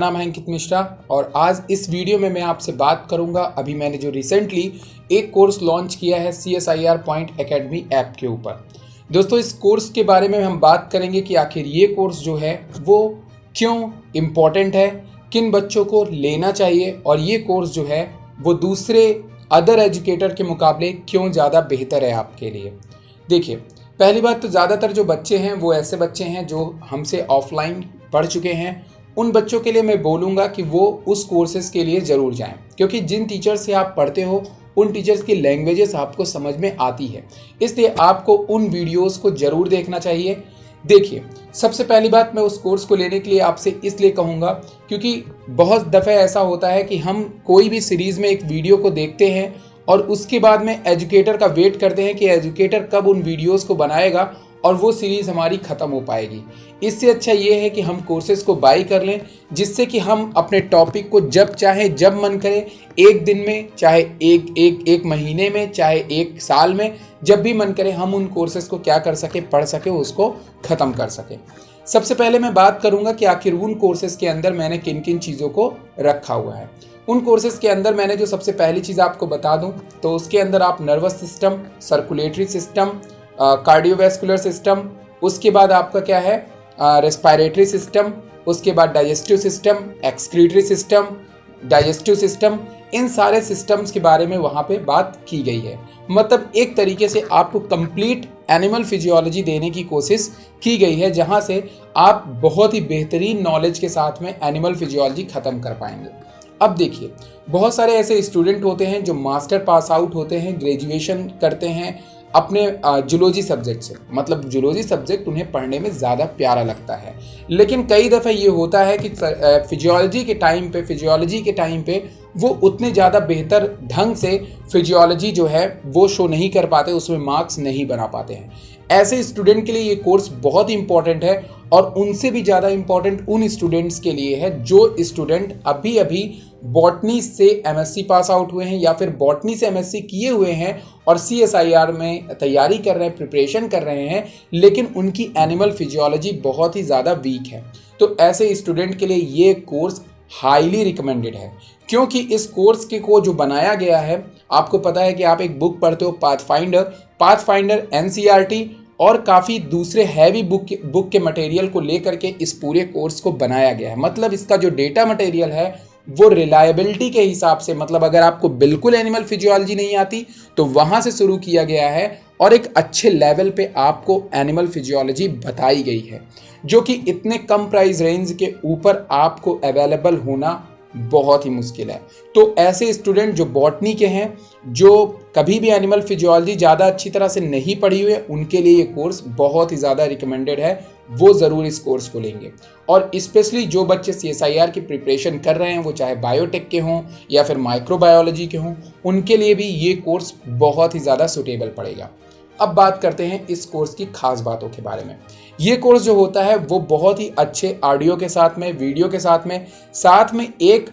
नाम है अंकित मिश्रा और आज इस वीडियो में मैं आपसे बात करूंगा। अभी मैंने जो रिसेंटली एक कोर्स लॉन्च किया है CSIR पॉइंट एकेडमी ऐप के ऊपर। दोस्तों, इस कोर्स के बारे में हम बात करेंगे कि आखिर ये कोर्स जो है वो क्यों इम्पॉर्टेंट है, किन बच्चों को लेना चाहिए और ये कोर्स जो है वो दूसरे अदर एजुकेटर के मुकाबले क्यों ज़्यादा बेहतर है आपके लिए। देखिए, पहली बात तो ज़्यादातर जो बच्चे हैं वो ऐसे बच्चे हैं जो हमसे ऑफलाइन पढ़ चुके हैं। उन बच्चों के लिए मैं बोलूँगा कि वो उस कोर्सेज के लिए ज़रूर जाएं, क्योंकि जिन टीचर से आप पढ़ते हो उन टीचर्स की लैंग्वेजेस आपको समझ में आती है, इसलिए आपको उन वीडियोस को ज़रूर देखना चाहिए। देखिए, सबसे पहली बात मैं उस कोर्स को लेने के लिए आपसे इसलिए कहूँगा क्योंकि बहुत दफ़े ऐसा होता है कि हम कोई भी सीरीज़ में एक वीडियो को देखते हैं और उसके बाद में एजुकेटर का वेट करते हैं कि एजुकेटर कब उन वीडियोस को बनाएगा और वो सीरीज़ हमारी ख़त्म हो पाएगी। इससे अच्छा ये है कि हम कोर्सेज़ को बाई कर लें, जिससे कि हम अपने टॉपिक को जब चाहे जब मन करे, एक दिन में, चाहे एक महीने में, चाहे एक साल में, जब भी मन करे हम उन कोर्सेज़ को क्या कर सके, पढ़ सके, उसको ख़त्म कर सके। सबसे पहले मैं बात करूँगा कि आखिर उन कोर्सेज़ के अंदर मैंने किन किन चीज़ों को रखा हुआ है। उन कोर्सेज़ के अंदर मैंने जो सबसे पहली चीज़ आपको बता दूं तो उसके अंदर आप nervous system, circulatory system, cardiovascular system, उसके बाद आपका क्या है रेस्पिरेटरी सिस्टम, उसके बाद digestive system, excretory system, digestive system, इन सारे सिस्टम्स के बारे में वहाँ पे बात की गई है। मतलब एक तरीके से आपको कंप्लीट एनिमल फिजियोलॉजी देने की कोशिश की गई है, जहाँ से आप बहुत ही बेहतरीन नॉलेज के साथ में एनिमल फिजियोलॉजी ख़त्म कर पाएंगे। अब देखिए, बहुत सारे ऐसे स्टूडेंट होते हैं जो मास्टर पास आउट होते हैं, ग्रेजुएशन करते हैं अपने जूलॉजी सब्जेक्ट से, मतलब जूलॉजी सब्जेक्ट उन्हें पढ़ने में ज़्यादा प्यारा लगता है। लेकिन कई दफ़े ये होता है कि फिजियोलॉजी के टाइम पे वो उतने ज़्यादा बेहतर ढंग से फिजियोलॉजी जो है वो शो नहीं कर पाते, उसमें मार्क्स नहीं बना पाते हैं। ऐसे स्टूडेंट के लिए ये कोर्स बहुत ही इंपॉर्टेंट है और उनसे भी ज़्यादा इंपॉर्टेंट उन स्टूडेंट्स के लिए है जो स्टूडेंट अभी अभी बॉटनी से MSc पास आउट हुए हैं या फिर बॉटनी से MSc किए हुए हैं और CSIR में तैयारी कर रहे हैं, प्रिपरेशन कर रहे हैं, लेकिन उनकी एनिमल फिजियोलॉजी बहुत ही ज़्यादा वीक है। तो ऐसे स्टूडेंट के लिए ये कोर्स हाईली रिकमेंडेड है, क्योंकि इस कोर्स के को जो बनाया गया है, आपको पता है कि आप एक बुक पढ़ते हो पाथफाइंडर NCERT और काफ़ी दूसरे हैवी बुक के मटेरियल को लेकर के इस पूरे कोर्स को बनाया गया है। मतलब इसका जो डेटा मटेरियल है वो रिलायबिलिटी के हिसाब से, मतलब अगर आपको बिल्कुल एनिमल फिजियोलॉजी नहीं आती तो वहाँ से शुरू किया गया है और एक अच्छे लेवल पे आपको एनिमल फिजियोलॉजी बताई गई है, जो कि इतने कम प्राइस रेंज के ऊपर आपको अवेलेबल होना बहुत ही मुश्किल है। तो ऐसे स्टूडेंट जो बॉटनी के हैं, जो कभी भी एनिमल फिजियोलॉजी ज़्यादा अच्छी तरह से नहीं पढ़ी हुई है, उनके लिए ये कोर्स बहुत ही ज़्यादा रिकमेंडेड है। वो ज़रूर इस कोर्स को लेंगे। और स्पेशली जो बच्चे CSIR की प्रिपरेशन कर रहे हैं, वो चाहे बायोटेक के हों या फिर माइक्रोबायोलॉजी के हों, उनके लिए भी ये कोर्स बहुत ही ज़्यादा सूटेबल पड़ेगा। अब बात करते हैं इस कोर्स की खास बातों के बारे में। ये कोर्स जो होता है वो बहुत ही अच्छे ऑडियो के साथ में, वीडियो के साथ में एक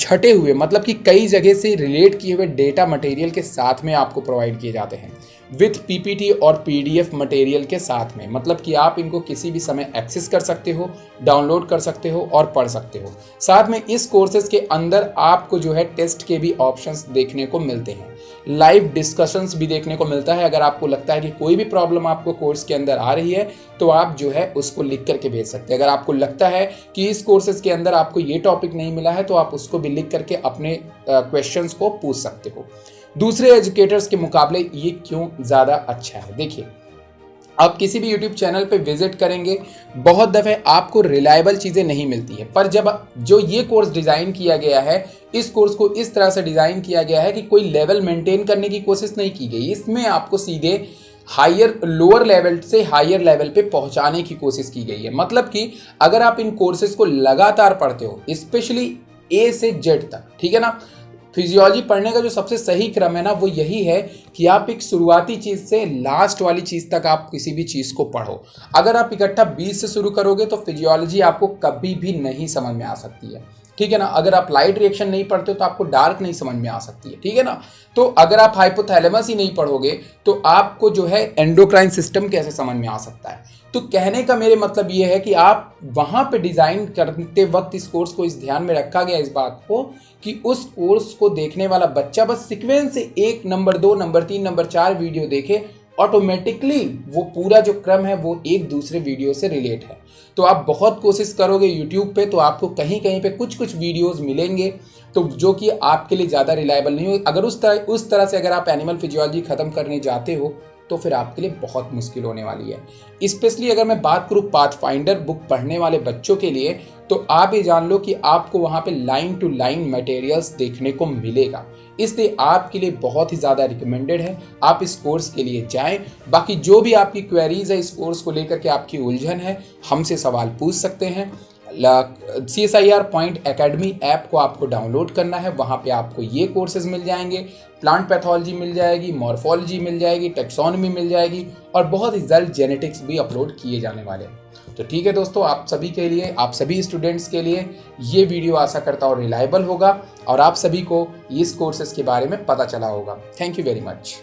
छटे हुए, मतलब कि कई जगह से रिलेट किए हुए डेटा मटेरियल के साथ में आपको प्रोवाइड किए जाते हैं, विथ PPT और PDF मटेरियल के साथ में। मतलब कि आप इनको किसी भी समय एक्सेस कर सकते हो, डाउनलोड कर सकते हो और पढ़ सकते हो। साथ में इस कोर्सेज के अंदर आपको जो है टेस्ट के भी ऑप्शंस देखने को मिलते हैं, लाइव डिस्कशंस भी देखने को मिलता है। अगर आपको लगता है कि कोई भी प्रॉब्लम आपको कोर्स के अंदर आ रही है तो आप जो है उसको लिख करके भेज सकते हैं। अगर आपको लगता है कि इस कोर्सेज के अंदर आपको ये टॉपिक नहीं मिला है तो आप उसको भी लिख करके अपने क्वेश्चंस को पूछ सकते हो। दूसरे एजुकेटर्स के मुकाबले ये क्यों ज़्यादा अच्छा है? देखिए, आप किसी भी YouTube चैनल पे विजिट करेंगे, बहुत दफ़े आपको रिलायबल चीज़ें नहीं मिलती है, पर जब जो ये कोर्स डिज़ाइन किया गया है, इस कोर्स को इस तरह से डिज़ाइन किया गया है कि कोई लेवल मेंटेन करने की कोशिश नहीं की गई। इसमें आपको सीधे लोअर लेवल से हायर लेवल पे पहुंचाने की कोशिश की गई है। मतलब कि अगर आप इन कोर्सेज को लगातार पढ़ते हो, स्पेशली A से Z तक, ठीक है ना, फिजियोलॉजी पढ़ने का जो सबसे सही क्रम है ना, वो यही है कि आप एक शुरुआती चीज़ से लास्ट वाली चीज़ तक आप किसी भी चीज़ को पढ़ो। अगर आप इकट्ठा 20 से शुरू करोगे तो फिजियोलॉजी आपको कभी भी नहीं समझ में आ सकती है। ठीक है ना। अगर आप लाइट रिएक्शन नहीं पढ़ते हो तो आपको डार्क नहीं समझ में आ सकती है, ठीक है ना। तो अगर आप हाइपोथैलेमस ही नहीं पढ़ोगे तो आपको जो है एंडोक्राइन सिस्टम कैसे समझ में आ सकता है। तो कहने का मेरे मतलब ये है कि आप वहां पे डिजाइन करते वक्त इस कोर्स को इस ध्यान में रखा गया इस बात को कि उस कोर्स को देखने वाला बच्चा बस सीक्वेंस से 1 नंबर 2 नंबर 3 नंबर 4 वीडियो देखे, ऑटोमेटिकली वो पूरा जो क्रम है वो एक दूसरे वीडियो से रिलेट है। तो आप बहुत कोशिश करोगे यूट्यूब पे तो आपको कहीं कहीं पे कुछ कुछ वीडियोस मिलेंगे तो जो कि आपके लिए ज़्यादा रिलायबल नहीं हो। अगर उस तरह से अगर आप एनिमल फिजियोलॉजी ख़त्म करने जाते हो तो फिर आपके लिए बहुत मुश्किल होने वाली है। स्पेशली अगर मैं बात करूँ पाथफाइंडर बुक पढ़ने वाले बच्चों के लिए तो आप ये जान लो कि आपको वहाँ पे लाइन टू लाइन मटेरियल्स देखने को मिलेगा, इसलिए आपके लिए बहुत ही ज़्यादा रिकमेंडेड है आप इस कोर्स के लिए जाएं। बाकी जो भी आपकी क्वेरीज है इस कोर्स को लेकर के, आपकी उलझन है, हमसे सवाल पूछ सकते हैं। CSIR पॉइंट एकेडमी ऐप को आपको डाउनलोड करना है, वहाँ पे आपको ये कोर्सेज मिल जाएंगे, प्लांट पैथोलॉजी मिल जाएगी, मॉर्फोलॉजी मिल जाएगी, टेक्सोनमी मिल जाएगी और बहुत ही जल्द जेनेटिक्स भी अपलोड किए जाने वाले हैं। तो ठीक है दोस्तों, आप सभी के लिए, आप सभी स्टूडेंट्स के लिए ये वीडियो आशा करता हूँ रिलायबल होगा और आप सभी को इस कोर्सेज के बारे में पता चला होगा। Thank you very much.